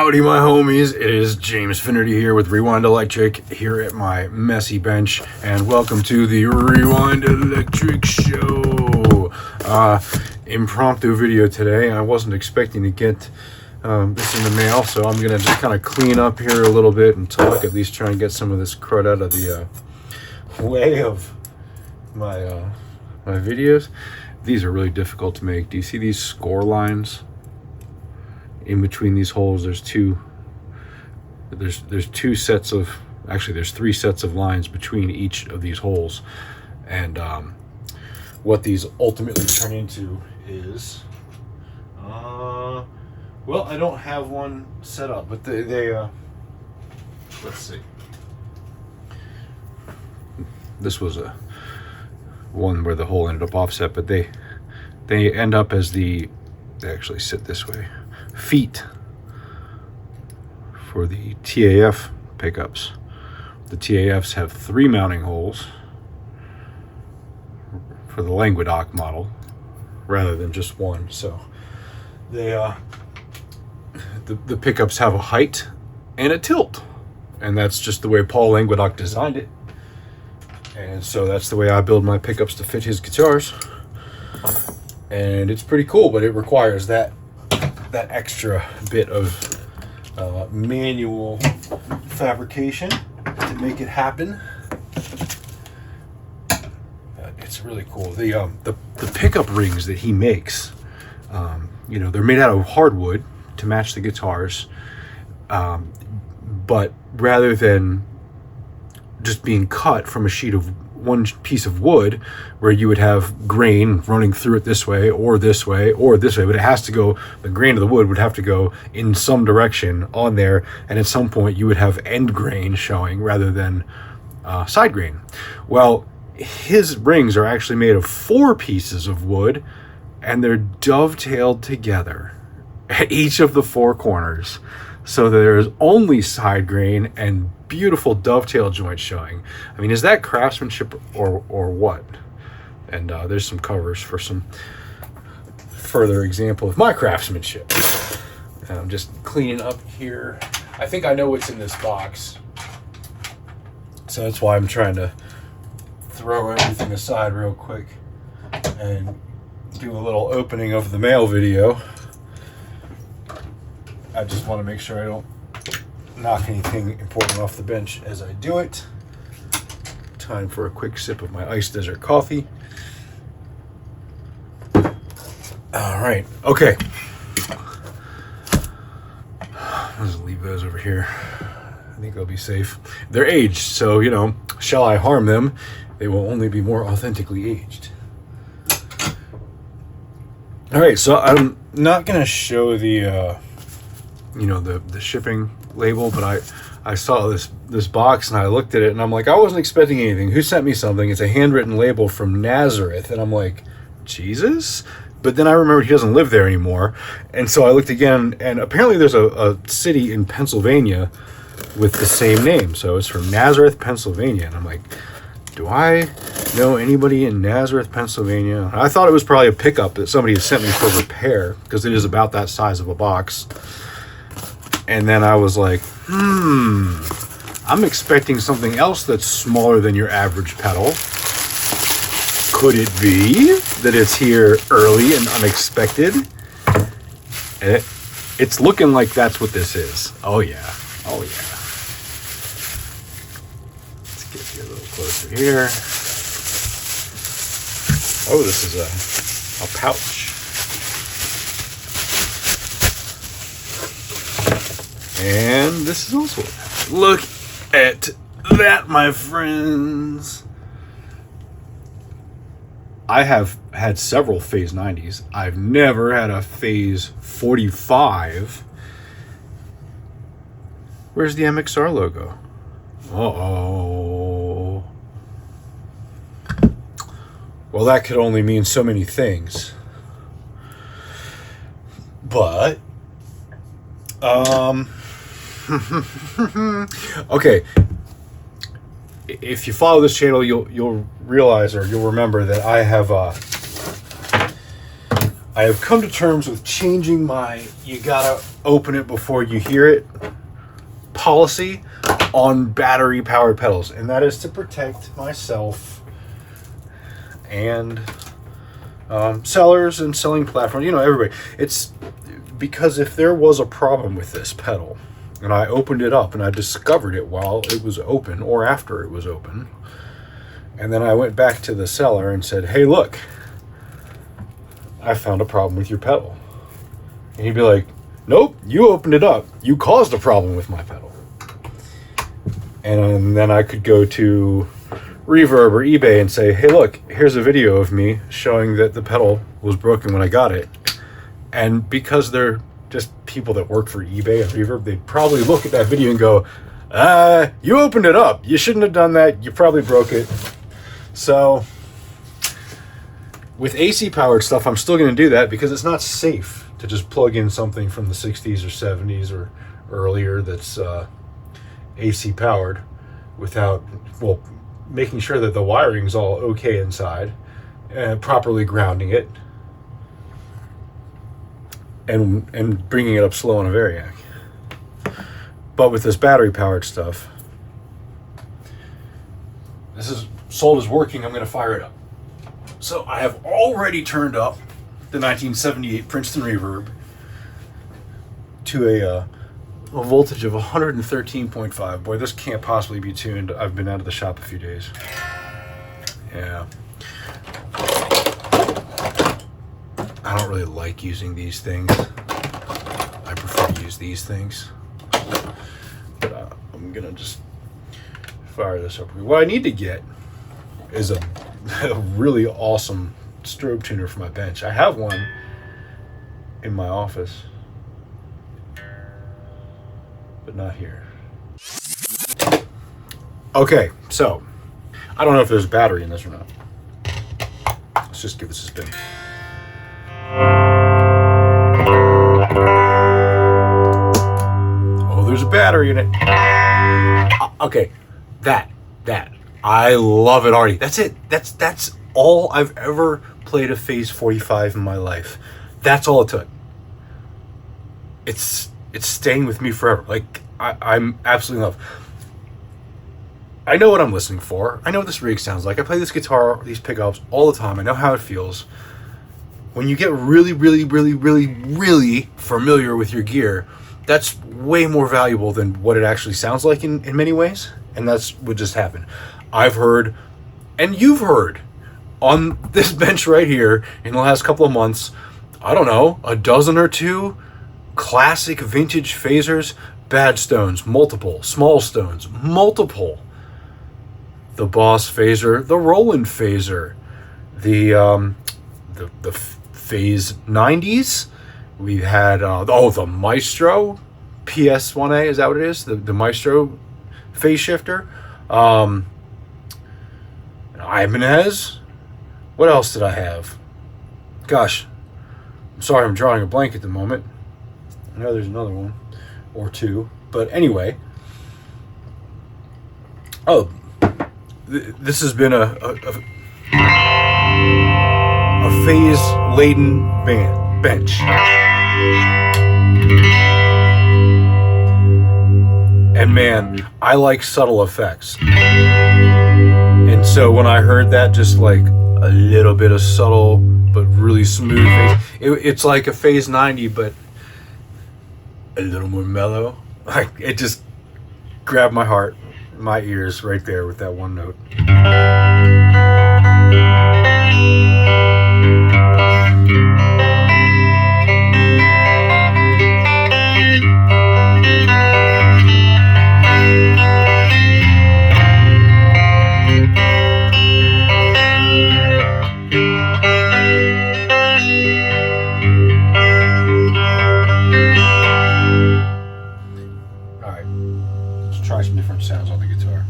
Howdy, my homies. It is James Finnerty here with Rewind Electric here at my messy bench, and welcome to the Rewind Electric Show. Impromptu video today. I wasn't expecting to get this in the mail, so I'm gonna just kind of clean up here a little bit and talk, at least try and get some of this crud out of the way of my my videos. These are really difficult to make. Do you see these score lines? In between these holes, there's two sets of, actually there's three sets of lines between each of these holes, and what these ultimately turn into is well, I don't have one set up, but they let's see, this was a one where the hole ended up offset, but they end up as they actually sit this way, feet for the TAF pickups. The TAFs have 3 mounting holes for the Languedoc model rather than just one. So they the pickups have a height and a tilt, and that's just the way Paul Languedoc designed it. And so that's the way I build my pickups to fit his guitars. And it's pretty cool, but it requires that extra bit of manual fabrication to make it happen. It's really cool. The pickup rings that he makes, you know, they're made out of hardwood to match the guitars, but rather than just being cut from a sheet of one piece of wood where you would have grain running through it this way or this way or this way, but it has to go, the grain of the wood would have to go in some direction on there, and at some point you would have end grain showing rather than side grain. Well, his rings are actually made of 4 pieces of wood, and they're dovetailed together at each of the 4 corners, so there's only side grain and beautiful dovetail joints showing. I mean, is that craftsmanship or what? And there's some covers for some further example of my craftsmanship. And I'm just cleaning up here. I think I know what's in this box, so that's why I'm trying to throw everything aside real quick and do a little opening of the mail video. I just want to make sure I don't knock anything important off the bench as I do it. Time for a quick sip of my iced desert coffee. All right, okay. I'll just leave those over here. I think they'll be safe. They're aged, so, you know, shall I harm them? They will only be more authentically aged. All right, so I'm not gonna show the you know, the shipping label, but I saw this box and I looked at it and I'm like, I wasn't expecting anything. Who sent me something? It's a handwritten label from Nazareth, and I'm like, Jesus? But then I remembered he doesn't live there anymore, and so I looked again, and apparently there's a city in Pennsylvania with the same name, so it's from Nazareth, Pennsylvania. And I'm like, do I know anybody in Nazareth, Pennsylvania? I thought it was probably a pickup that somebody had sent me for repair, because it is about that size of a box. And then I was like, I'm expecting something else that's smaller than your average pedal. Could it be that it's here early and unexpected? And it's looking like that's what this is. Oh yeah, oh yeah. Let's get you a little closer here. Oh, this is a pouch. And this is also, look at that, my friends. I have had several Phase 90s. I've never had a Phase 45. Where's the MXR logo? Uh-oh. Well, that could only mean so many things. But, okay, if you follow this channel, you'll realize, or you'll remember, that I have I have come to terms with changing my you gotta open it before you hear it policy on battery powered pedals, and that is to protect myself and sellers and selling platforms, everybody. It's because if there was a problem with this pedal and I opened it up and I discovered it while it was open or after it was open, and then I went back to the seller and said, hey, look, I found a problem with your pedal. And he'd be like, nope, you opened it up. You caused a problem with my pedal. And then I could go to Reverb or eBay and say, hey, look, here's a video of me showing that the pedal was broken when I got it. And because they're just people that work for eBay and Reverb, they'd probably look at that video and go, you opened it up. You shouldn't have done that. You probably broke it. So with AC powered stuff, I'm still going to do that because it's not safe to just plug in something from the 60s or 70s or earlier that's AC powered without, making sure that the wiring's all okay inside and properly grounding it and bringing it up slow on a Variac. But with this battery powered stuff, this is sold as working. I'm going to fire it up. So I have already turned up the 1978 Princeton Reverb to a voltage of 113.5. Boy, this can't possibly be tuned. I've been out of the shop a few days. Yeah. I don't really like using these things. I prefer to use these things. But I'm going to just fire this up. What I need to get is a really awesome strobe tuner for my bench. I have one in my office, but not here. Okay, so I don't know if there's a battery in this or not. Let's just give this a spin. Oh, there's a battery in it. Okay, that. I love it already. That's it. That's all I've ever played a Phase 45 in my life. That's all it took. It's staying with me forever. Like, I'm absolutely in love. I know what I'm listening for. I know what this rig sounds like. I play this guitar, these pickups all the time. I know how it feels. When you get really, really, really, really, really familiar with your gear, that's way more valuable than what it actually sounds like in many ways. And that's what just happened. I've heard, and you've heard, on this bench right here in the last couple of months, I don't know, a dozen or two classic vintage phasers, bad stones, multiple, small stones, multiple. The Boss phaser, the Roland phaser, the Phase 90s. We had the Maestro PS1A, is that what it is? The Maestro phase shifter. Ibanez. What else did I have? Gosh, I'm sorry, I'm drawing a blank at the moment. I know there's another one or two, but anyway. Oh, this has been a phase-laden bench. And man, I like subtle effects. And so when I heard that, just like a little bit of subtle but really smooth phase, it's like a Phase 90, but a little more mellow. Like, it just grabbed my heart, my ears right there with that one note. Sounds on the guitar.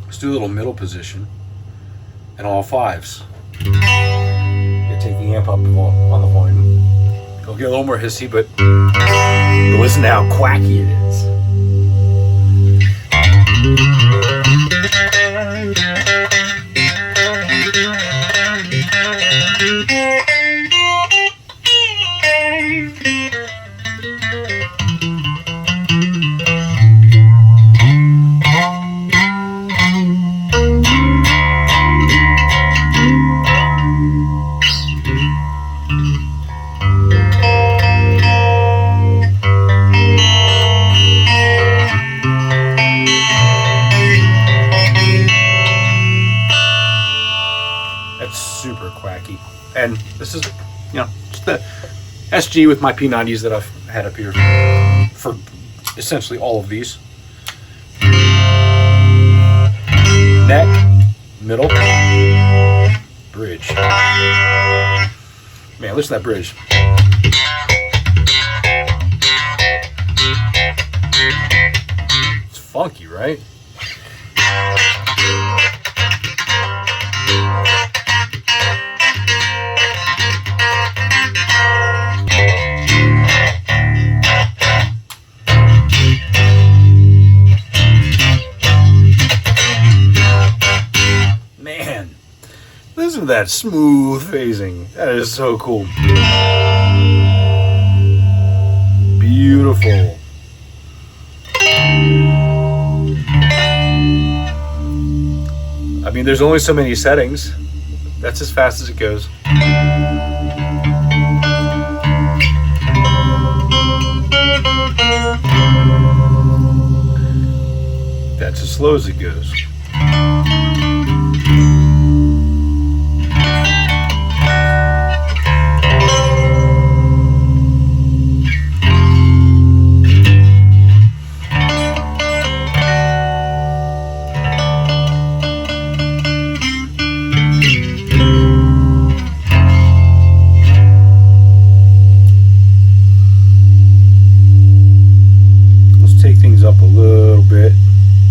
Let's do a little middle position and all fives. You take the amp up on the volume. It'll get a little more hissy, but listen to how quacky it is. tacky. And this is, just the SG with my P90s that I've had up here for essentially all of these. Neck, middle, bridge. Man, listen to that bridge. It's funky, right? Man, listen to that smooth phasing. That is so cool. Beautiful. I mean, there's only so many settings. That's as fast as it goes. That's as slow as it goes. Up a little bit,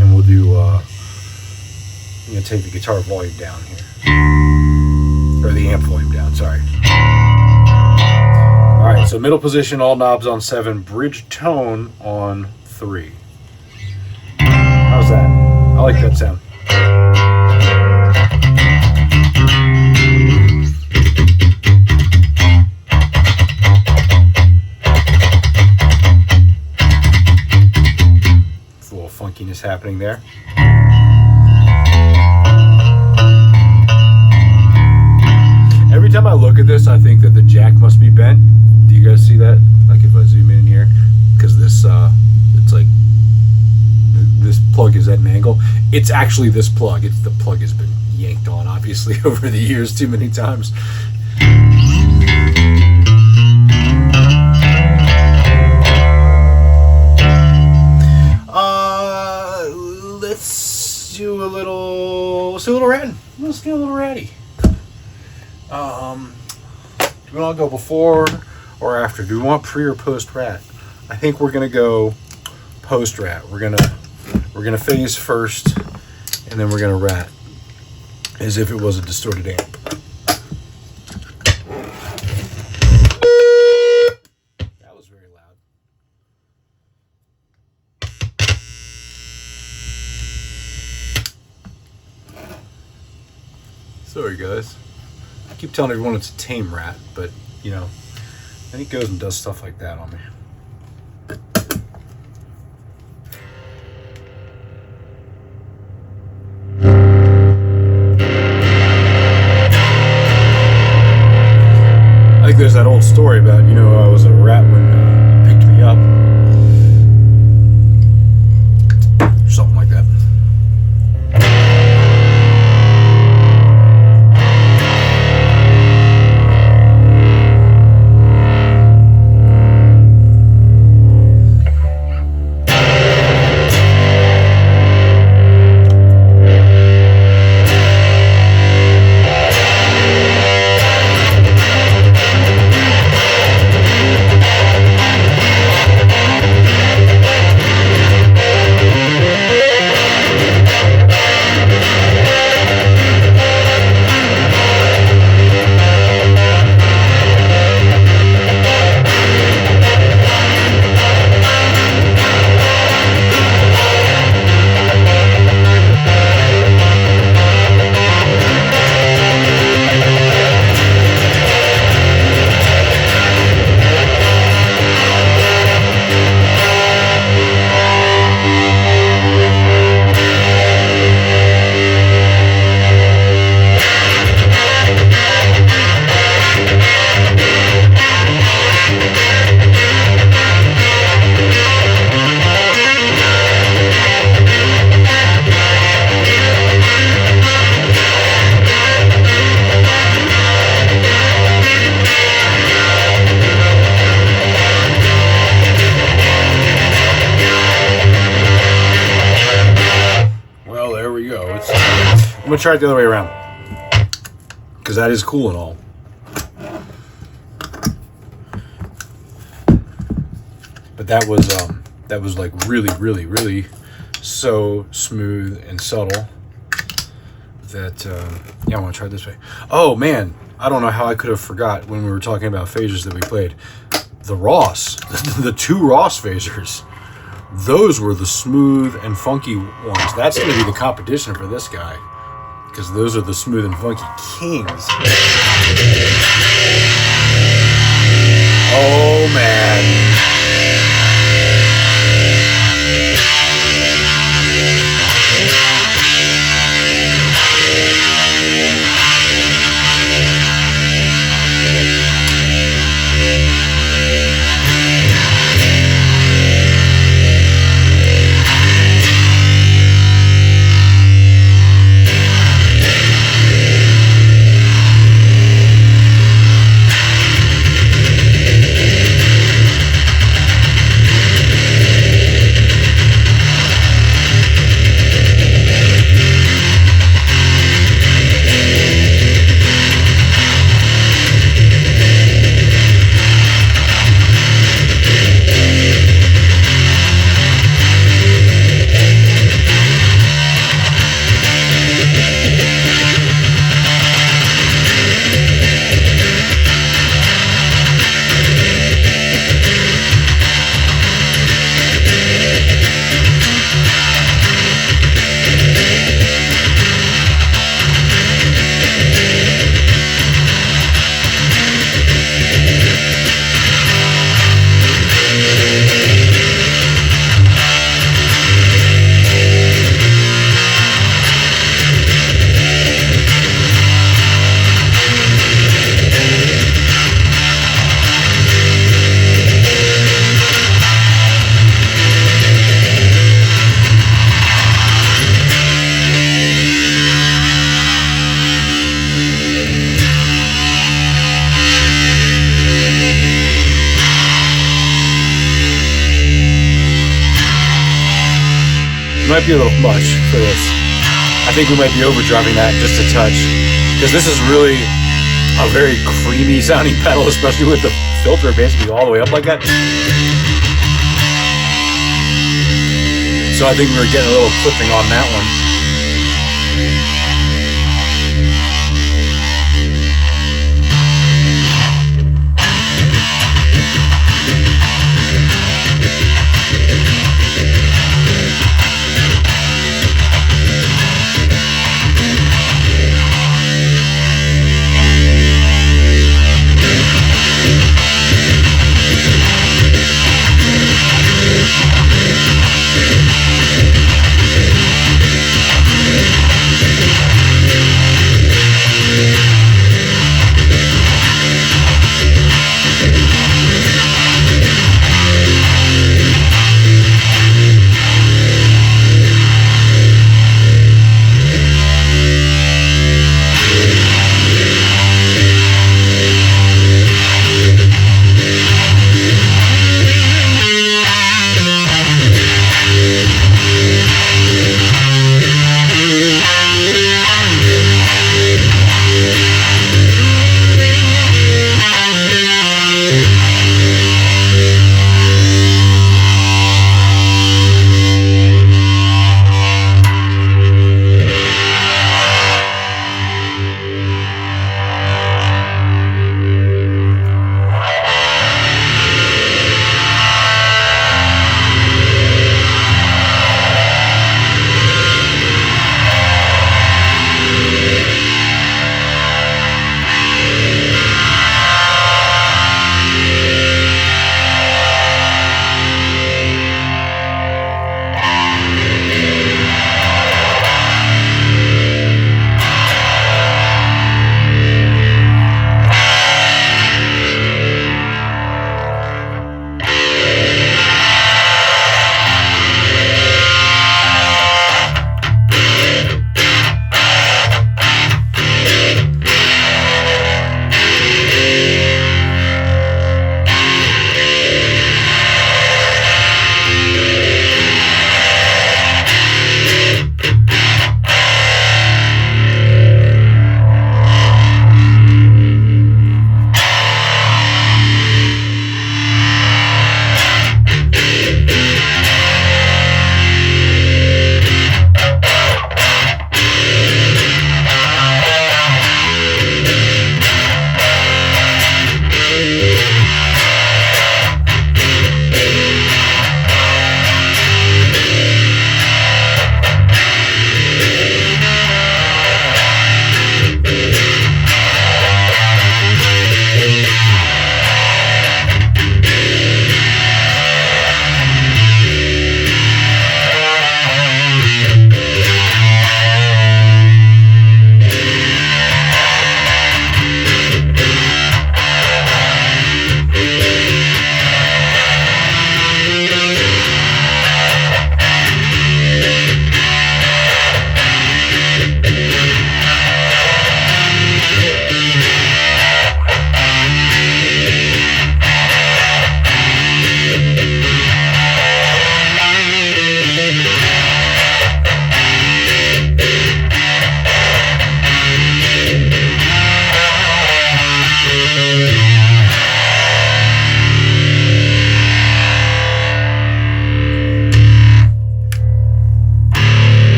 and we'll do I'm gonna take the guitar volume down here, or the amp volume down, sorry. All right, so middle position, all knobs on 7, bridge tone on 3. How's that? I like that sound. Funkiness happening there. Every time I look at this, I think that the jack must be bent. Do you guys see that? Like if I zoom in here, because this it's like this plug is at an angle. It's actually this plug. It's the plug has been yanked on, obviously, over the years too many times. Let's do a little ratting. Let's do a little ratty. Do we want to go before or after? Do we want pre or post rat? I think we're gonna go post rat. We're gonna phase first, and then we're gonna rat as if it was a distorted amp. That was very loud. Sorry guys, I keep telling everyone it's a tame rat, but then he goes and does stuff like that on me. I think there's that old story about, I was a rat when you picked me up. Something like that. gonna try it the other way around, because that is cool and all. But that was like really so smooth and subtle that yeah, I want to try it this way. Oh man, I don't know how I could have forgot when we were talking about phasers that we played. The Ross, the 2 Ross phasers, those were the smooth and funky ones. That's going to be the competition for this guy, because those are the smooth and funky kings. Oh man. Might be a little much for this. I think we might be overdriving that just a touch, because this is really a very creamy sounding pedal, especially with the filter basically all the way up like that. So I think we were getting a little clipping on that one.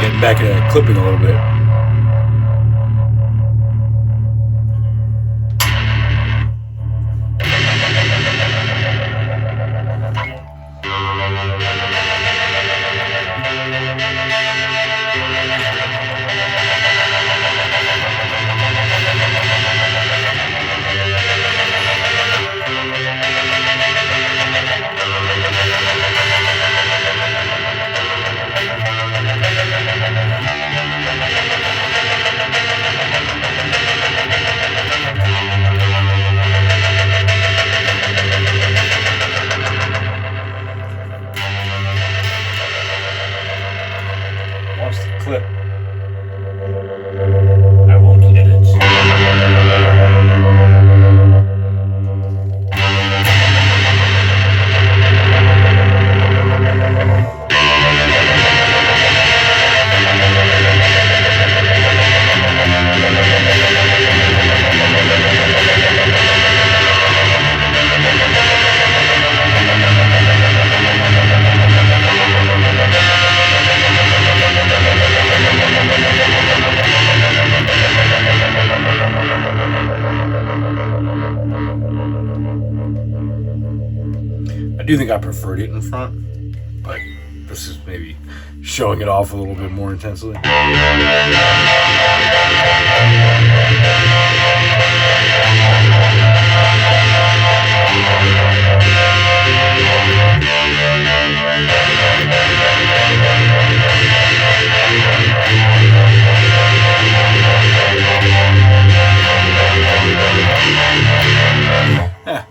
Getting back at clipping a little bit. Watch the clip. I won't edit it. I do think I preferred it in front, but this is maybe showing it off a little bit more intensely.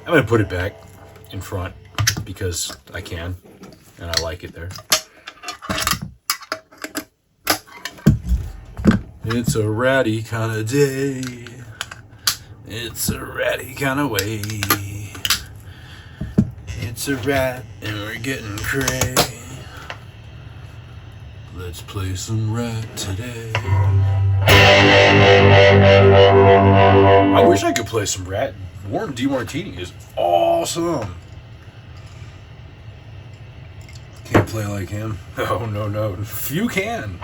I'm going to put it back in front because I can, and I like it there. It's a ratty kind of day. It's a ratty kind of way. It's a rat and we're getting cray. Let's play some rat today. I wish I could play some rat. Warm DeMartini is awesome. Can't play like him. No, no, no. Few can.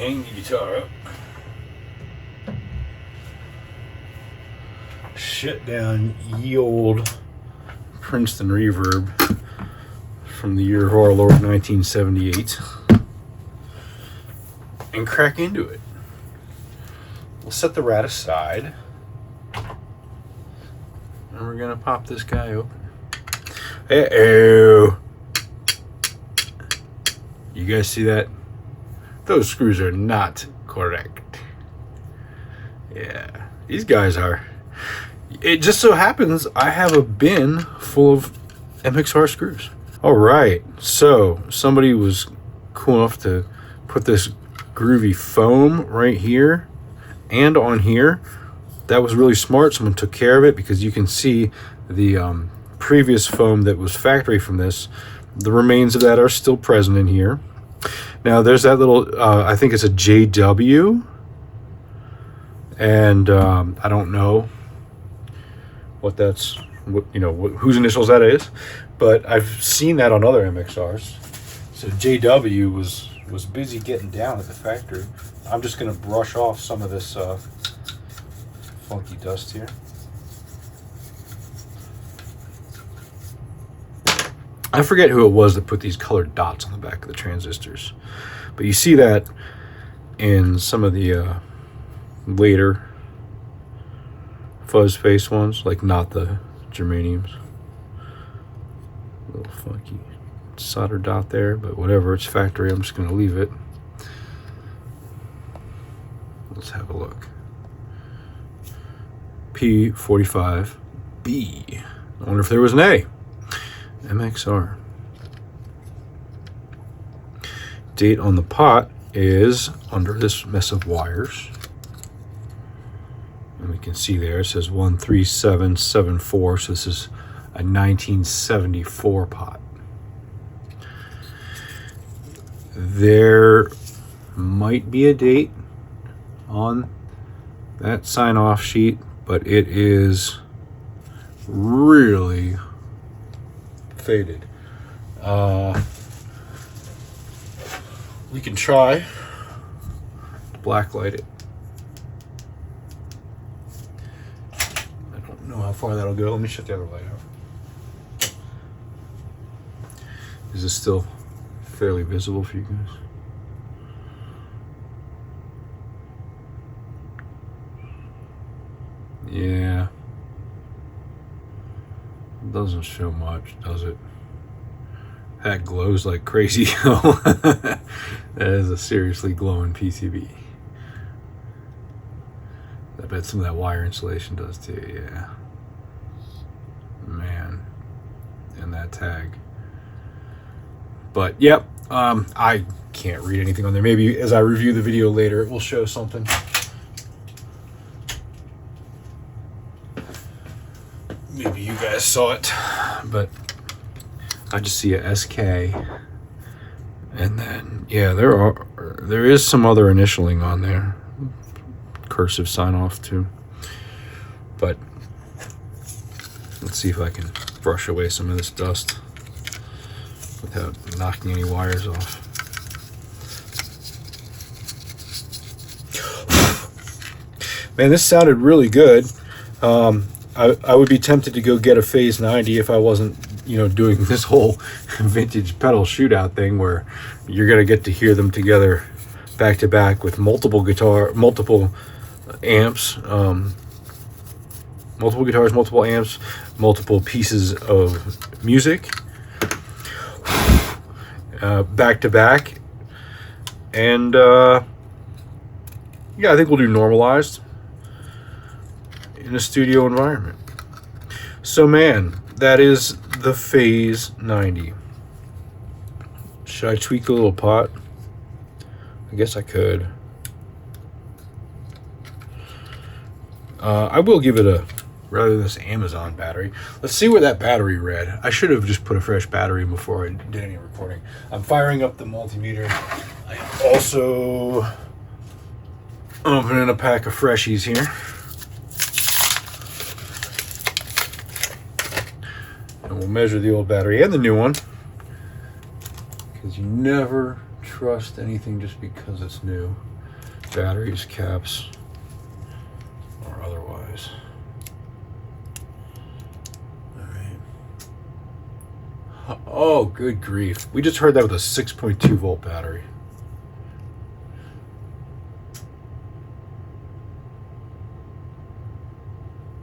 hang the guitar up. Shut down ye old Princeton reverb from the year of our Lord 1978 and crack into it. We'll set the rat aside and we're gonna pop this guy open. Uh-oh. You guys see that? Those screws are not correct. Yeah, these guys are. It just so happens I have a bin full of MXR screws. All right, so somebody was cool enough to put this groovy foam right here and on here. That was really smart. Someone took care of it because you can see the previous foam that was factory from this. The remains of that are still present in here. Now there's that little, I think it's a JW, and I don't know what that's, whose initials that is, but I've seen that on other MXRs. So JW was busy getting down at the factory. I'm just going to brush off some of this funky dust here. I forget who it was that put these colored dots on the back of the transistors, but you see that in some of the later fuzz face ones, like not the germaniums. A little funky solder dot there, but whatever, it's factory. I'm just going to leave it. Let's have a look. P45B. I wonder if there was an A. MXR. Date on the pot is under this mess of wires. And we can see there it says 13774, so this is a 1974 pot. There might be a date on that sign-off sheet, but it is really faded. We can try to blacklight it. I don't know how far that'll go. Let me shut the other light out. Is this still fairly visible for you guys? Yeah. It doesn't show much, does it? That glows like crazy. That is a seriously glowing PCB. I bet some of that wire insulation does too, yeah. Man. And that tag. But, yep, I can't read anything on there. Maybe as I review the video later, it will show something. Maybe you guys saw it, but I just see a SK, and then yeah, there is some other initialing on there, cursive sign off too. But let's see if I can brush away some of this dust without knocking any wires off. Man, this sounded really good. I would be tempted to go get a Phase 90 if I wasn't, doing this whole vintage pedal shootout thing where you're going to get to hear them together back to back with multiple amps, multiple guitars, multiple amps, multiple pieces of music, back to back. And yeah, I think we'll do normalized in a studio environment. So man, that is the Phase 90. Should I tweak the little pot? I guess I could. I will give it a, rather than this Amazon battery. Let's see where that battery read. I should have just put a fresh battery in before I did any recording. I'm firing up the multimeter. I am also opening a pack of freshies here. And we'll measure the old battery and the new one, because you never trust anything just because it's new. batteries, caps, or otherwise. All right. Oh, good grief. We just heard that with a 6.2 volt battery.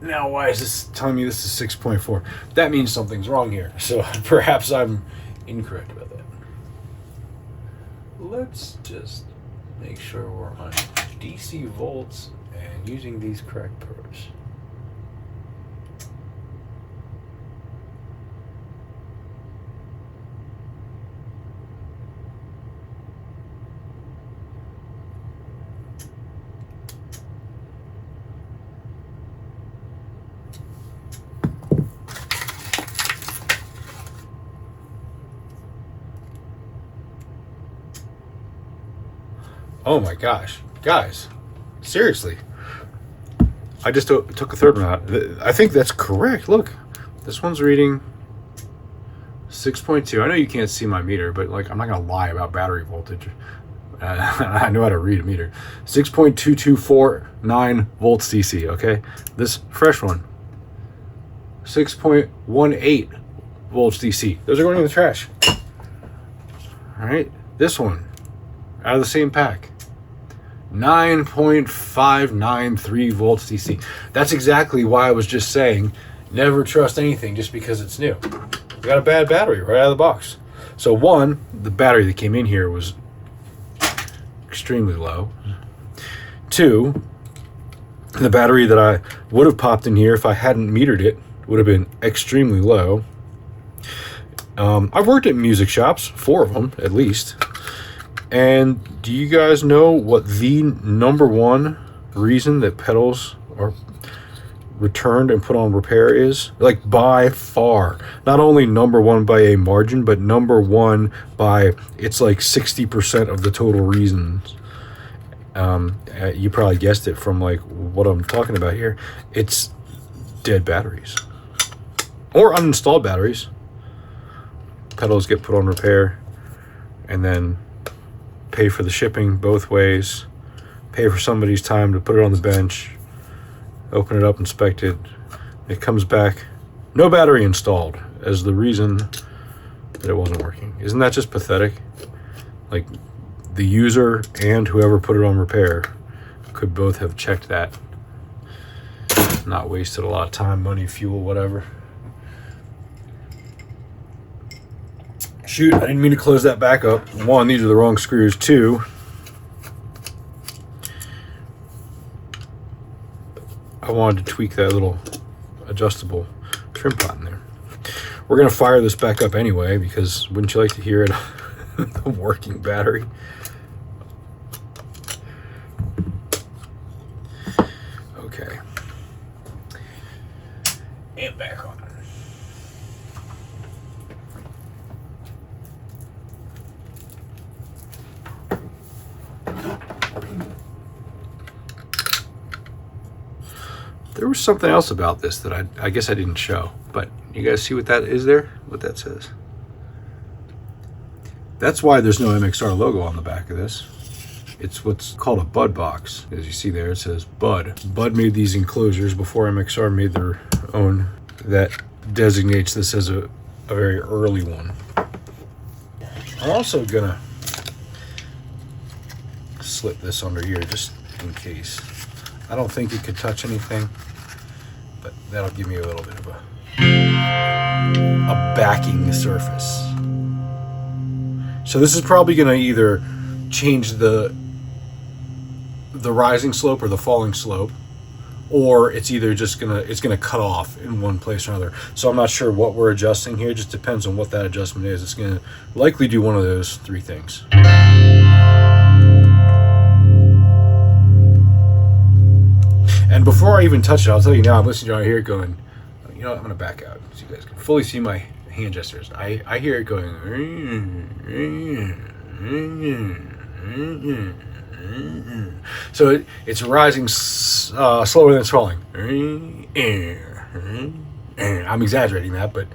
Now, why is this telling me this is 6.4? That means something's wrong here. So perhaps I'm incorrect about that. Let's just make sure we're on DC volts and using these correct probes. Oh my gosh, guys, seriously. I just took a third one out. I think that's correct. Look, this one's reading 6.2. I know you can't see my meter, but like, I'm not gonna lie about battery voltage. I know how to read a meter. 6.2249 volts DC, okay? This fresh one, 6.18 volts DC. Those are going in the trash. All right, this one, out of the same pack, 9.593 volts DC. That's exactly why I was just saying, never trust anything just because it's new. We got a bad battery right out of the box. So one, the battery that came in here was extremely low. Two, the battery that I would have popped in here if I hadn't metered it would have been extremely low. I've worked at music shops, 4 of them at least. And do you guys know what the number one reason that pedals are returned and put on repair is? Like, by far. Not only number one by a margin, but number one by, it's like 60% of the total reasons. You probably guessed it from like what I'm talking about here. It's dead batteries. Or uninstalled batteries. Pedals get put on repair and then pay for the shipping both ways, pay for somebody's time to put it on the bench, open it up, inspect it. It comes back, no battery installed, as the reason that it wasn't working. Isn't that just pathetic? Like, the user and whoever put it on repair could both have checked that, not wasted a lot of time, money, fuel, whatever. Shoot, I didn't mean to close that back up. One, these are the wrong screws. Two, I wanted to tweak that little adjustable trim pot in there. We're going to fire this back up anyway, because wouldn't you like to hear it? The working battery. Okay. And back on. There was something else about this that I guess I didn't show, but you guys see what that is there? What that says? That's why there's no MXR logo on the back of this. It's what's called a Bud box. As you see there, it says Bud. Bud made these enclosures before MXR made their own. That designates this as a very early one. I'm also gonna slip this under here just in case. I don't think it could touch anything, but that'll give me a little bit of a backing surface. So this is probably going to either change the rising slope or the falling slope, or it's either just it's gonna cut off in one place or another. So I'm not sure what we're adjusting here. It just depends on what that adjustment is. It's going to likely do one of those 3 things. And before I even touch it, I'll tell you now, I'm listening to it here going, you know what, I'm going to back out so you guys can fully see my hand gestures. I hear it going. So it's rising slower than it's falling. I'm exaggerating that, but...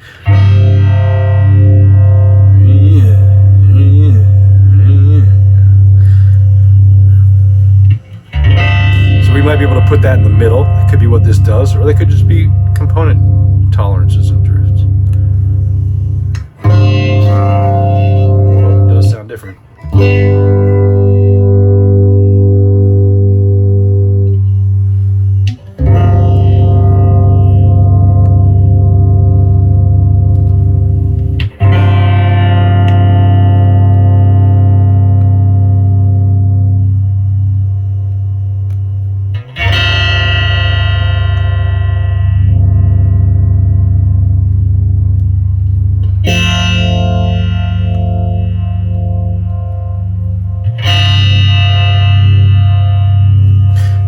be able to put that in the middle. That could be what this does, or they could just be component tolerances and drifts. Well, it does sound different.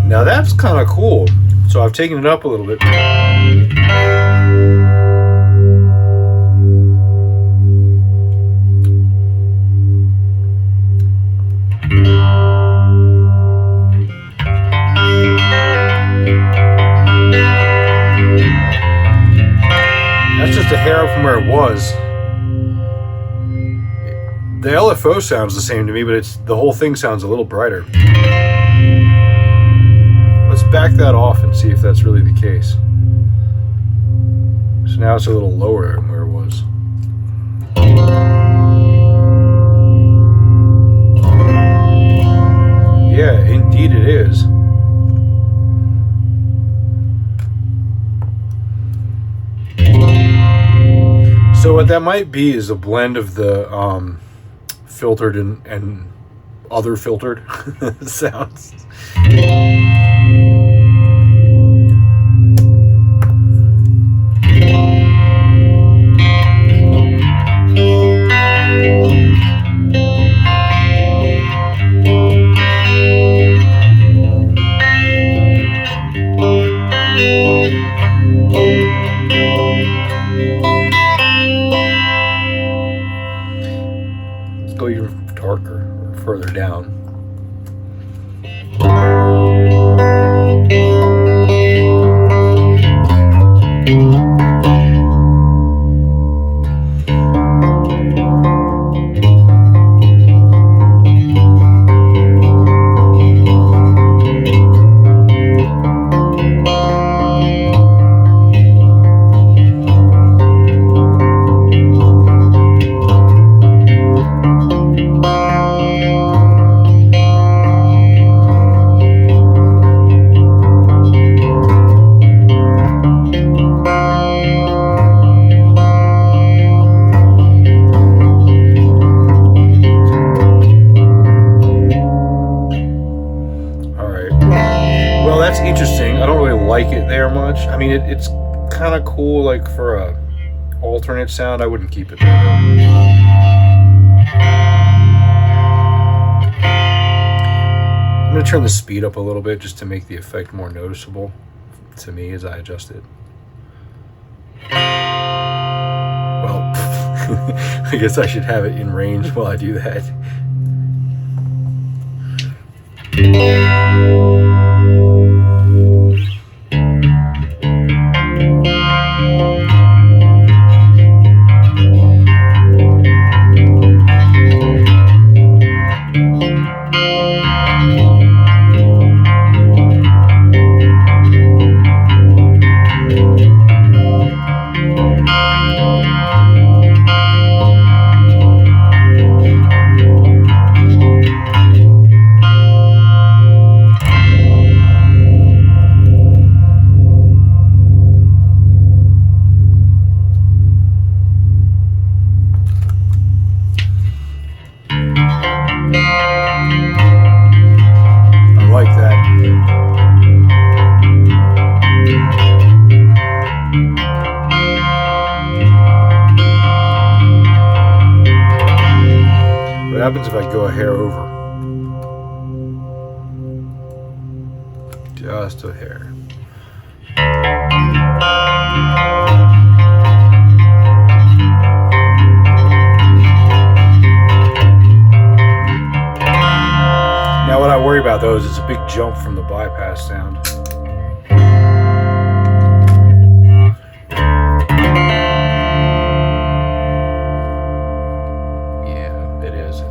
Now that's kind of cool. So I've taken it up a little bit. That's just a hair from where it was. The LFO sounds the same to me, but the whole thing sounds a little brighter. Let's back that off and see if that's really the case. So now it's a little lower than where it was. Yeah, indeed it is. So what that might be is a blend of the filtered and other filtered sounds. Let's go even darker or further down. Interesting. I don't really like it there much. I mean, it's kind of cool, like for a alternate sound. I wouldn't keep it there though. I'm gonna turn the speed up a little bit just to make the effect more noticeable to me as I adjust it. Well, I guess I should have it in range while I do that. What happens if I go a hair over? Just a hair. Now what I worry about though is it's a big jump from the bypass sound.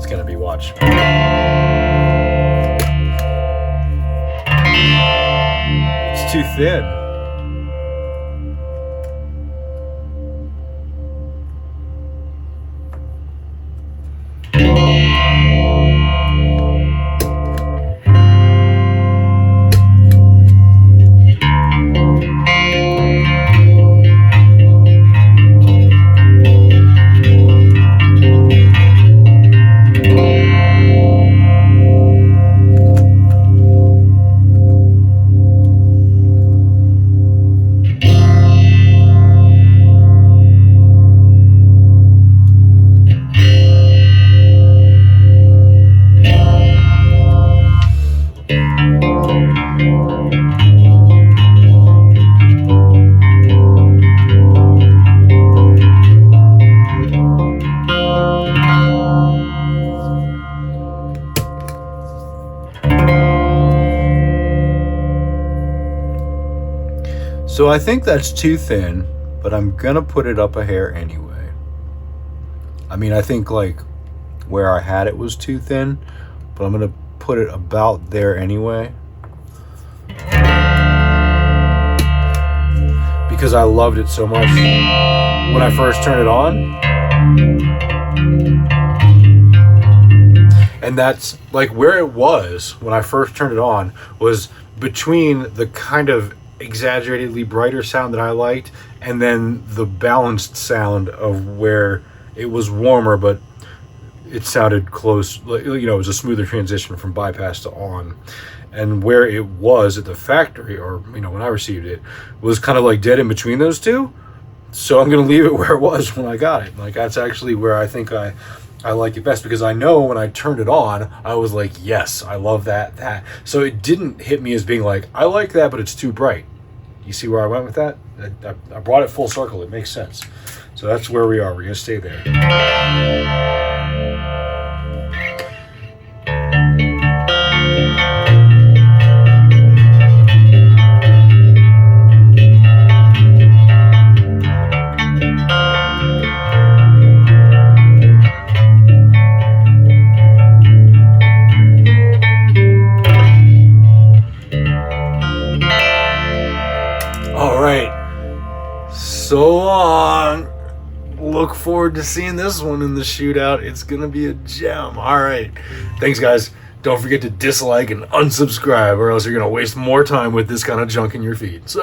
Gonna be watch. too thin. So I think that's too thin, but I'm gonna put it up a hair anyway. I mean, I think like where I had it was too thin, but I'm gonna put it about there anyway. Because I loved it so much when I first turned it on. And that's like where it was when I first turned it on, was between the kind of exaggeratedly brighter sound that I liked and then the balanced sound of where it was warmer but it sounded close, you know, it was a smoother transition from bypass to on. And where it was at the factory, or you know, when I received it, was kind of like dead in between those two. So I'm gonna leave it where it was when I got it. Like that's actually where I think I like it best, because I know when I turned it on, I was like, yes, I love that. So it didn't hit me as being like, I like that, but it's too bright. You see where I went with that? I brought it full circle. It makes sense. So that's where we are. We're going to stay there. So long. Look forward to seeing this one in the shootout. It's gonna be a gem. All right, thanks guys. Don't forget to dislike and unsubscribe, or else you're gonna waste more time with this kind of junk in your feed. So